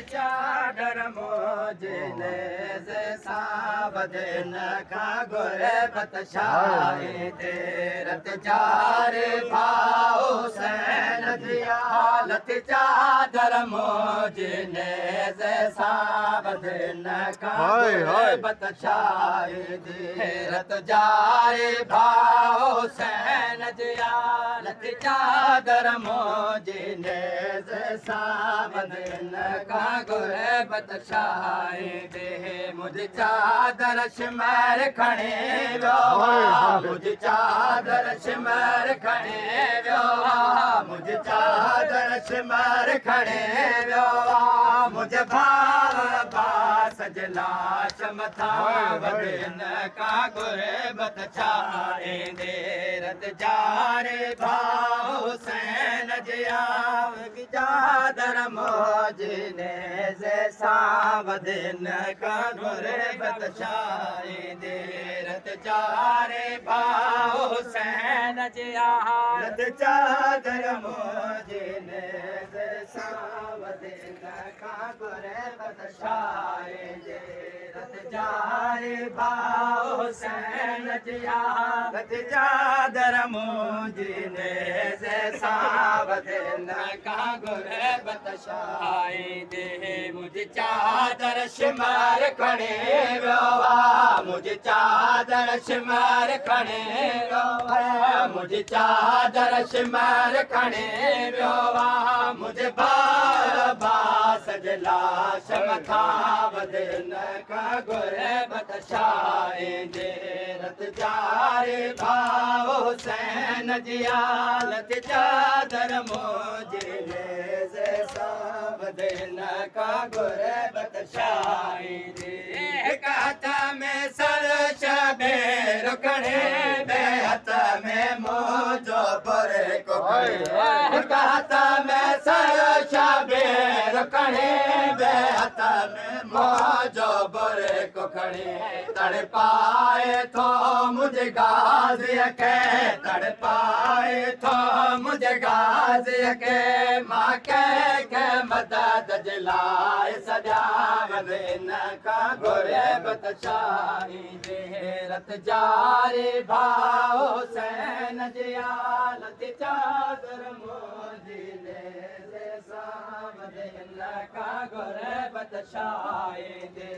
चादर मोजने से सावधन का गुरबत शाही तेरत चारे भाव सैन दियालत चादर मोजने से सावधन का गुरबत शाही तेरत चारे भाव सैन दियालत चादर मोजने से सावधन का गुरबत शाही दे मुझे चादर शिमर खणे व्यो मुझे चादर शिमर खणे व्यो मुझे चादर शिमर खणे व्यो मुझे भाव बास जलाश मथा वदन का गुरबत शाही दे रत जारे भाव सैन जियाव की चादर मोजने से सावधन का गुरबत शाही दे रत चारे भाव सैन जियाव चादर मोजने से सावधन का गुरबत शाही दे रत जारे भाव सैन जियाव चादर मोजने से सावधन का गुरबत शाही दे मुझे चादर शिमर खणे व्यो मुझे चादर शिमर खणे व्यो मुझे चादर शिमर खणे व्यो मुझे बाबा सजलाश मथा वदन का गुरबत शाही दे रत जारे भाव सैन जियालत चादर मोजने से सावधन का गुरबत शाही दे कहता में सर शबे रुकने बेहत में मोजो पर को कहता में सर शबे रुकने बेहत में मोजो पर को खड़े तड़ पाए तो मुझे गाजी के तड़ पाए तो मुझे गाजी के माँ के मदद जलाए सजावन का गुरबत शाही दे रत जारे भाव सैन जियालत चादर मोजने से सावधन का गुरबत शाही दे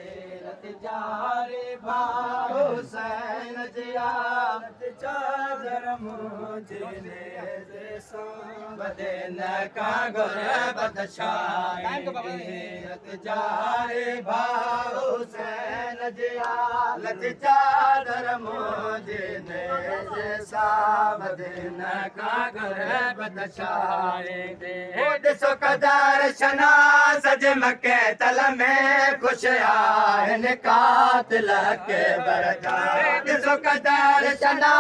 रत जारे भाव सैन जियालत चादर मोजने से सावधन का गुरबत शाही दे रत जारे भाव सैन जियालत चादर मोजने से सावधन का गुरबत शाही दे सो कदर शना सज मके तल में खुश आन कातिल के बरजा सो कदर शना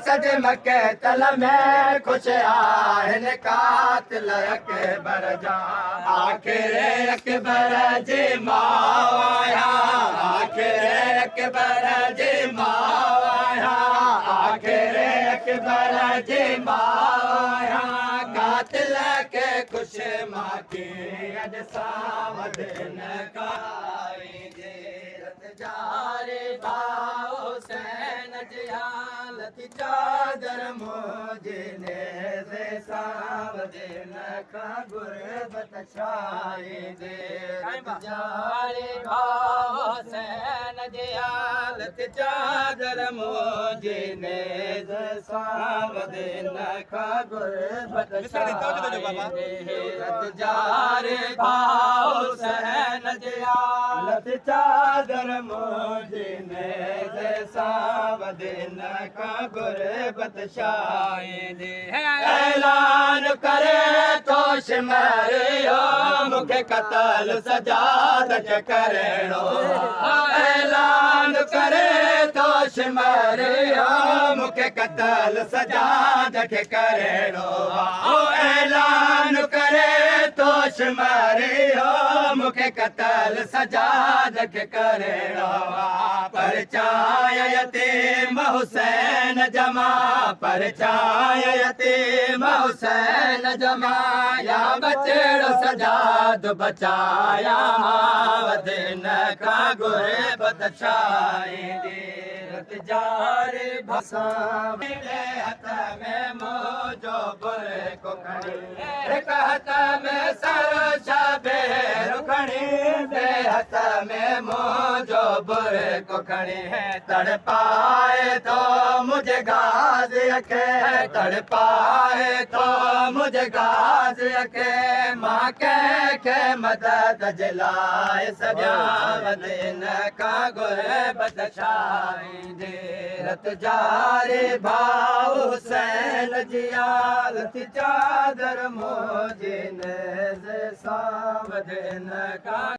सज मके तल में खुश आन कातिल के बरजा आखिर अकबर जी माया आखिर अकबर जी माया आखिर अकबर जी माया कातिल के खुश माँ की अज सावधन का रत जारे भाव सैन जियालत चादर मोजने से सावधन का गुरबत शाही दे रत जारे भाव सैन जियालत चादर मोजने से सावधन का गुरबत रत जारे भाव सैन जियालत चादर मोजने से सावधन का गुरबत शाही दे ऐलान करे तो शिमर मुखे कतल सजाद करेणो ऐलान करे तो शिमर मुखे कतल सजाद करेणो ऐलान करे तो दुश्मनी हो मुखे कतल सजाद के करेणो परचाय यतीम हुसैन जमा परचाय यतीम हुसैन जमा या बचड़ो सजाद बचाया वदन का गुरबत छाई जारे भसा मेरे हथ में मोजो बुरे को खड़ी एक हाथ में सर छाबे रुखड़ी मेरे हाथ में मोजो बुरे को खड़ी है तड़पाए तो मुझे गाज के तड़पाए तो मुझे गाज के माँ के मदद जलाए सजावदन का गुरबत छाई रत जारे भाव हुसैन जियालत चादर मोजे ने सावदन का